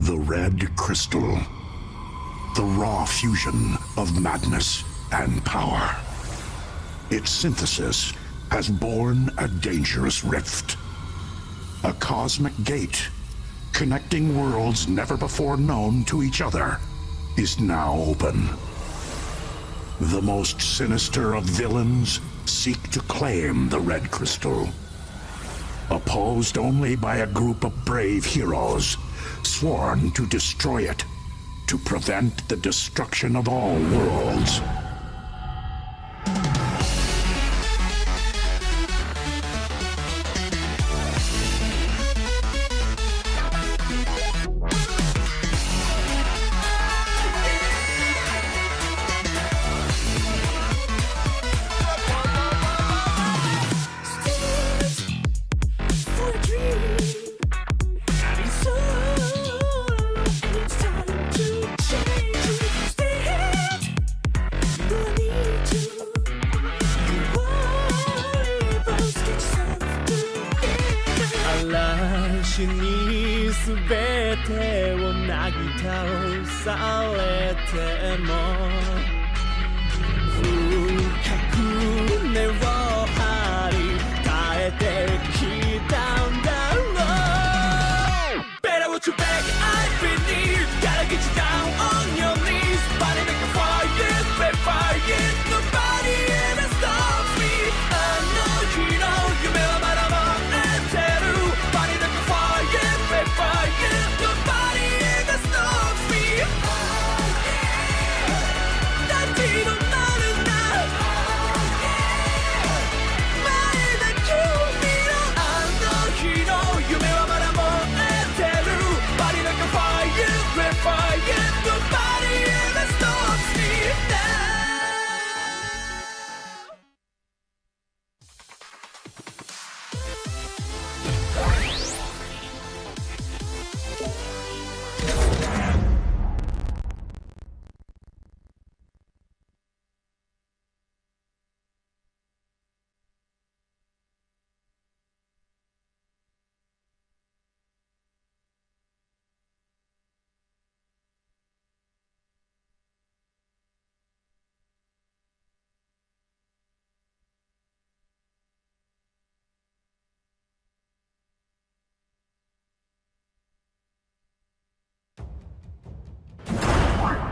The red crystal. The raw fusion of madness and power. Its synthesis has born a dangerous rift. A cosmic gate, connecting worlds never before known to each other, is now open. The most sinister of villains seek to claim the red crystal. Opposed only by a group of brave heroes, sworn to destroy it, to prevent the destruction of all worlds.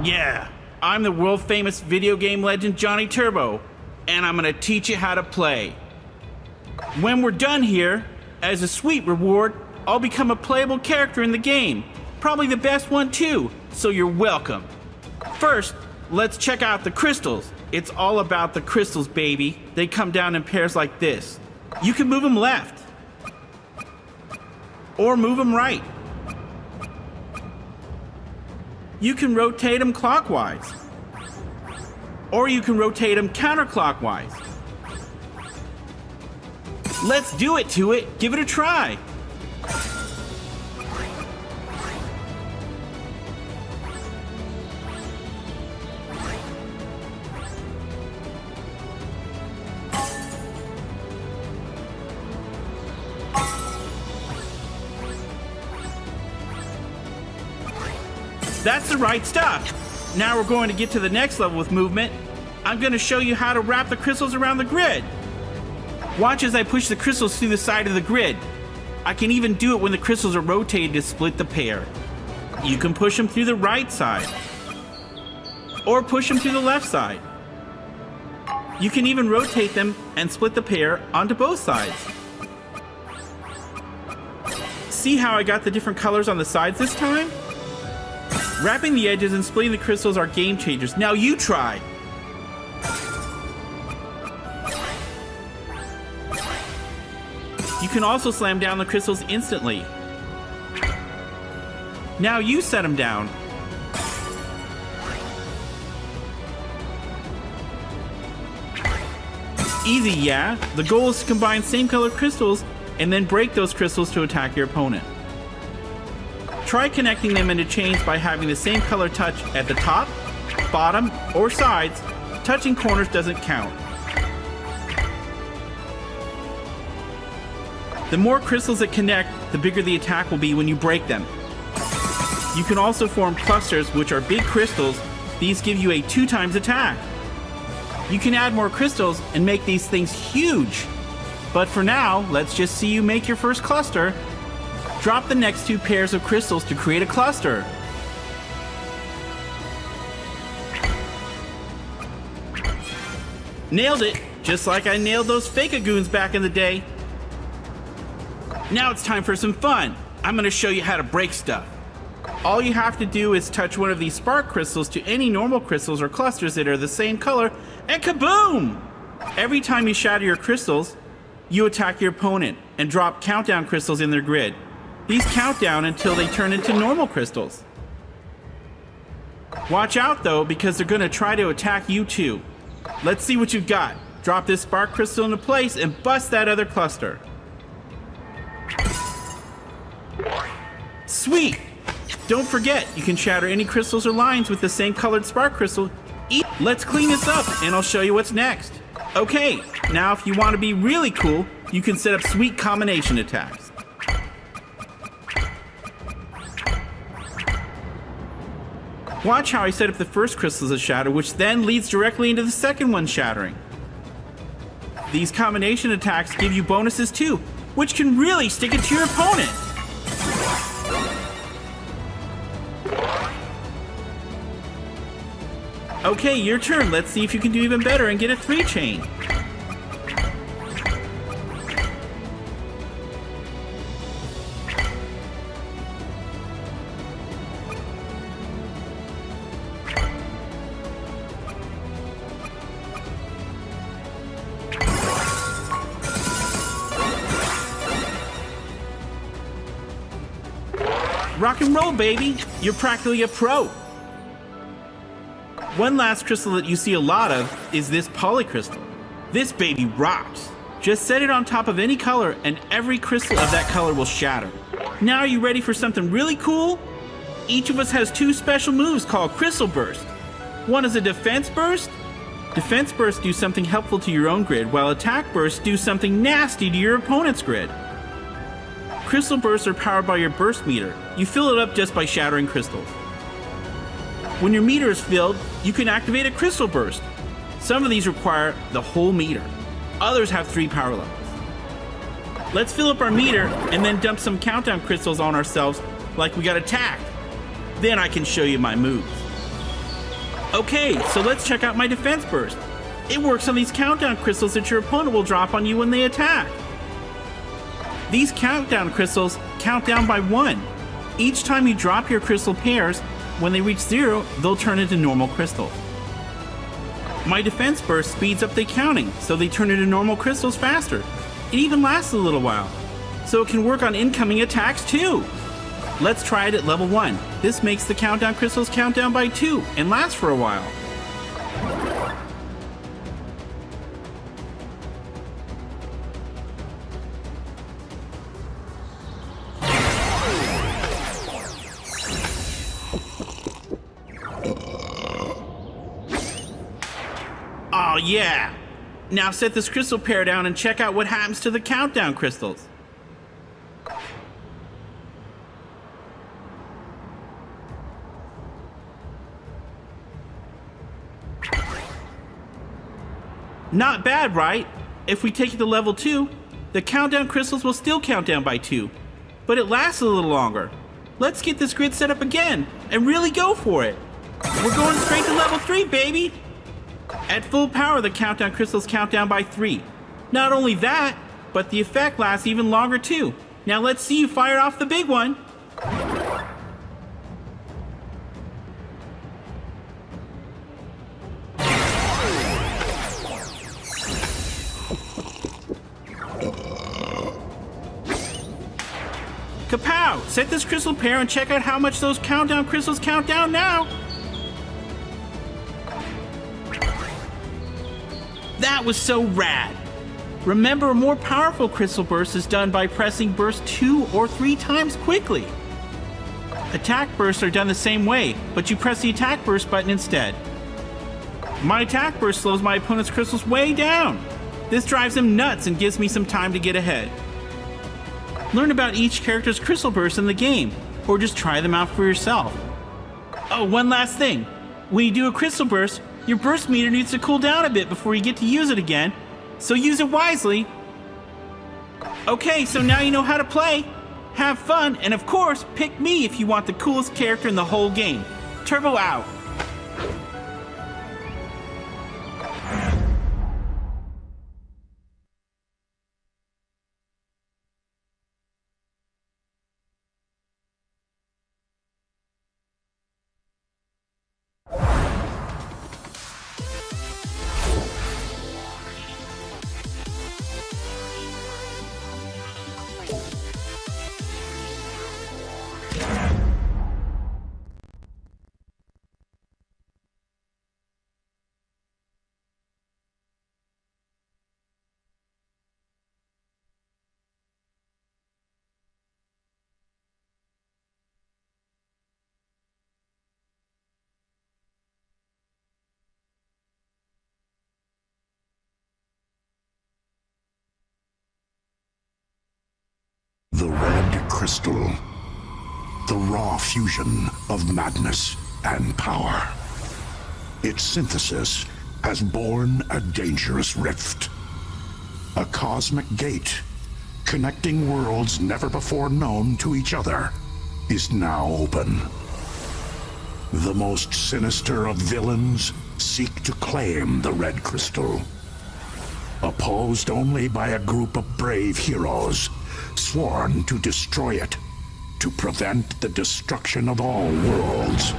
Yeah, I'm the world-famous video game legend Johnny Turbo, and I'm gonna teach you how to play. When we're done here, as a sweet reward, I'll become a playable character in the game. Probably the best one too, so you're welcome. First, let's check out the crystals. It's all about the crystals, baby. They come down in pairs like this. You can move them left, or move them right. You can rotate them clockwise, or you can rotate them counterclockwise. Let's do it to it. Give it a try. That's the right stuff. Now we're going to get to the next level with movement. I'm going to show you how to wrap the crystals around the grid. Watch as I push the crystals through the side of the grid. I can even do it when the crystals are rotated to split the pair. You can push them through the right side, or push them through the left side. You can even rotate them and split the pair onto both sides. See how I got the different colors on the sides this time? Wrapping the edges and splitting the crystals are game changers. Now you try. You can also slam down the crystals instantly. Now you set them down. Easy, yeah? The goal is to combine same color crystals and then break those crystals to attack your opponent. Try connecting them into chains by having the same color touch at the top, bottom, or sides. Touching corners doesn't count. The more crystals that connect, the bigger the attack will be when you break them. You can also form clusters, which are big crystals. These give you a 2 times attack. You can add more crystals and make these things huge. But for now, let's just see you make your first cluster. Drop the next 2 pairs of crystals to create a cluster. Nailed it, just like I nailed those Fake-A-Goons back in the day. Now it's time for some fun. I'm going to show you how to break stuff. All you have to do is touch one of these spark crystals to any normal crystals or clusters that are the same color, and kaboom! Every time you shatter your crystals, you attack your opponent and drop countdown crystals in their grid. These count down until they turn into normal crystals. Watch out though, because they're going to try to attack you too. Let's see what you've got. Drop this spark crystal into place and bust that other cluster. Sweet! Don't forget, you can shatter any crystals or lines with the same colored spark crystal. Let's clean this up and I'll show you what's next. Okay, now if you want to be really cool, you can set up sweet combination attacks. Watch how I set up the first crystals to shatter, which then leads directly into the second one shattering. These combination attacks give you bonuses too, which can really stick it to your opponent. Okay, your turn. Let's see if you can do even better and get a 3-chain. Rock and roll, baby! You're practically a pro. One last crystal that you see a lot of is this polycrystal. This baby rocks. Just set it on top of any color and every crystal of that color will shatter. Now are you ready for something really cool? Each of us has 2 special moves called Crystal Burst. One is a Defense Burst. Defense Bursts do something helpful to your own grid, while Attack Bursts do something nasty to your opponent's grid. Crystal Bursts are powered by your burst meter. You fill it up just by shattering crystals. When your meter is filled, you can activate a Crystal Burst. Some of these require the whole meter. Others have 3 power levels. Let's fill up our meter and then dump some countdown crystals on ourselves like we got attacked. Then I can show you my moves. Okay, so let's check out my Defense Burst. It works on these countdown crystals that your opponent will drop on you when they attack. These countdown crystals count down by 1. Each time you drop your crystal pairs, when they reach 0, they'll turn into normal crystals. My Defense Burst speeds up the counting, so they turn into normal crystals faster. It even lasts a little while, so it can work on incoming attacks too. Let's try it at level 1. This makes the countdown crystals count down by 2 and last for a while. Oh yeah! Now set this crystal pair down and check out what happens to the countdown crystals. Not bad, right? If we take it to level 2, the countdown crystals will still count down by 2, but it lasts a little longer. Let's get this grid set up again and really go for it. We're going straight to level 3, baby! At full power, the countdown crystals count down by 3. Not only that, but the effect lasts even longer too. Now let's see you fire off the big one. Kapow! Set this crystal pair and check out how much those countdown crystals count down now. That was so rad! Remember, a more powerful crystal burst is done by pressing burst 2 or 3 times quickly. Attack bursts are done the same way, but you press the attack burst button instead. My attack burst slows my opponent's crystals way down. This drives them nuts and gives me some time to get ahead. Learn about each character's crystal burst in the game. or just try them out for yourself. Oh, one last thing. When you do a crystal burst, your burst meter needs to cool down a bit before you get to use it again, so use it wisely. Okay, so now you know how to play. Have fun, and of course, pick me if you want the coolest character in the whole game. Turbo out. The red crystal. The raw fusion of madness and power. Its synthesis has born a dangerous rift. A cosmic gate, connecting worlds never before known to each other, is now open. The most sinister of villains seek to claim the red crystal. Opposed only by a group of brave heroes, sworn to destroy it, to prevent the destruction of all worlds.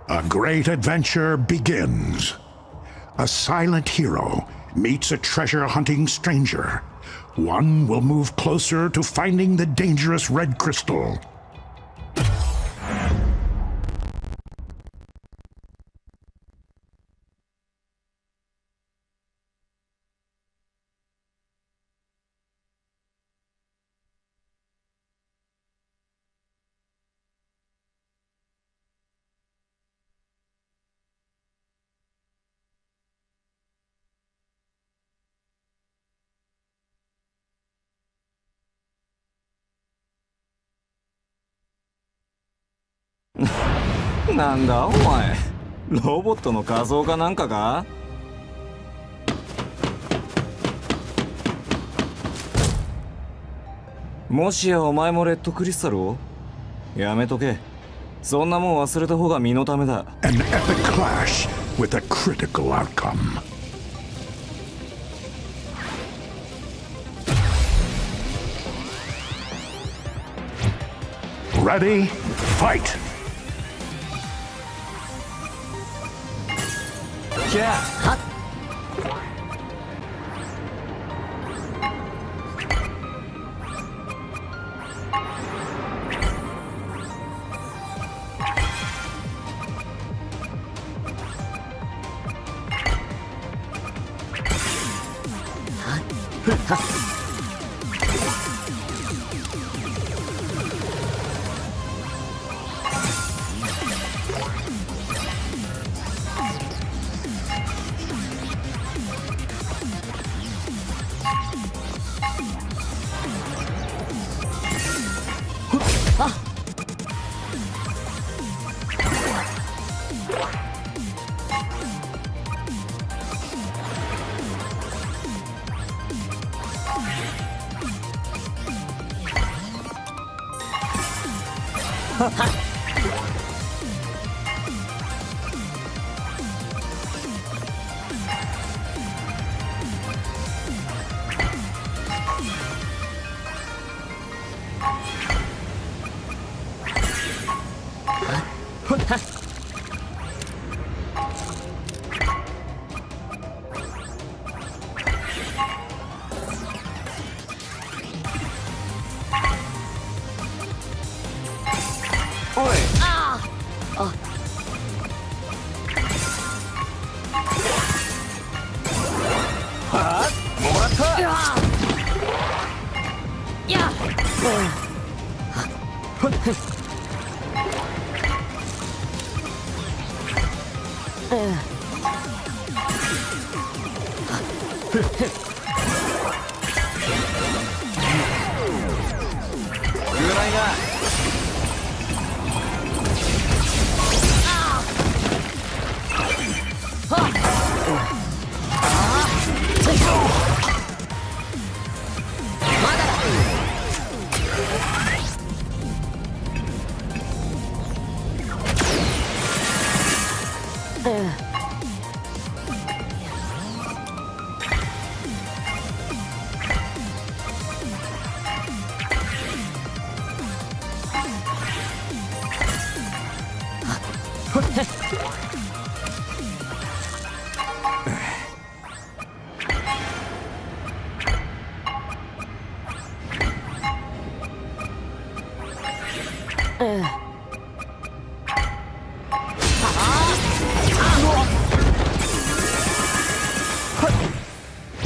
A great adventure begins. A silent hero meets a treasure-hunting stranger. One will move closer to finding the dangerous red crystal. What? なんだお前、ロボットの画像かなんかか？もしやお前もレッドクリスタルを？やめとけ。そんなもん忘れた方が身のためだ。An epic clash with a critical outcome. Ready? Fight! Yeah. ないな。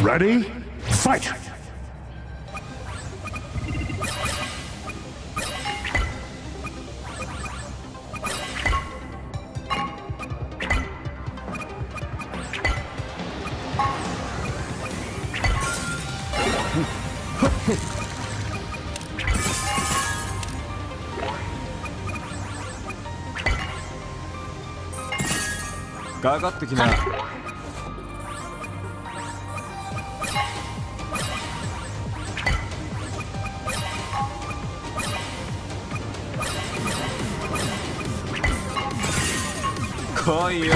Ready? Fight!かかってきな。来いよ。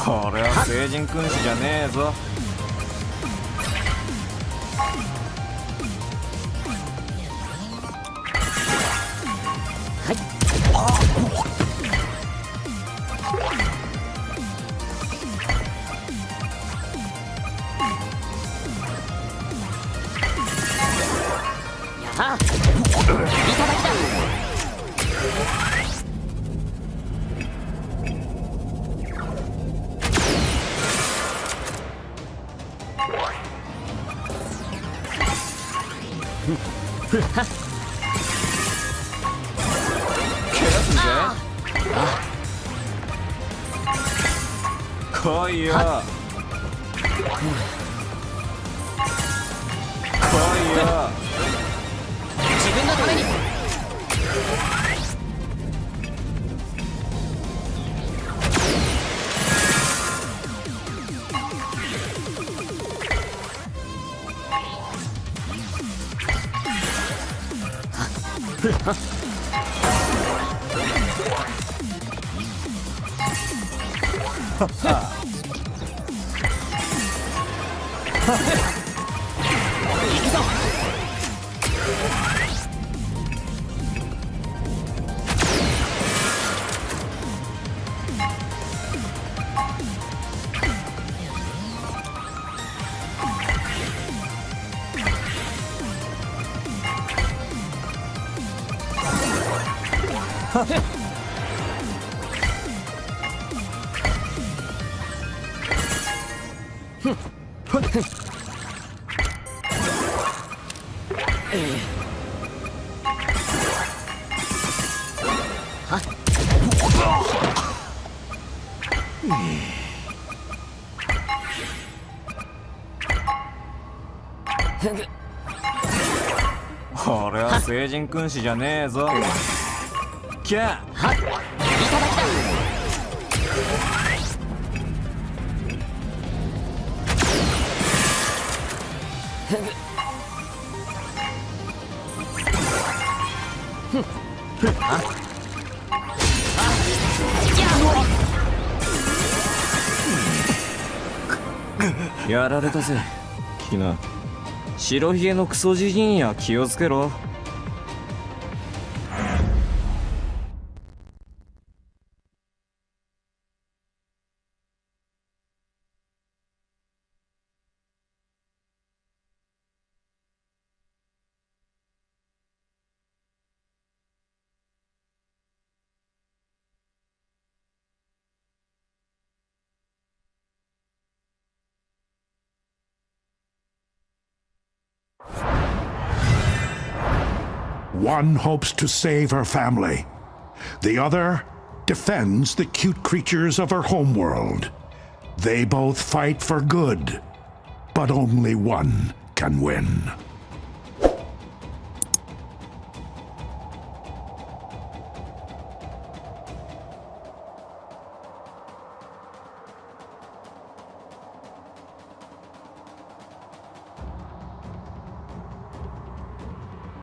俺は聖人君子じゃねえぞ。来いよ。来いよ。自分のために。行くぞ。俺は聖人君子じゃねえぞ。キャー。はっ、いただきだ。やられたぜ、キナ。白ひげのクソじじいには気をつけろ。One hopes to save her family. The other defends the cute creatures of her homeworld. They both fight for good, but only one can win.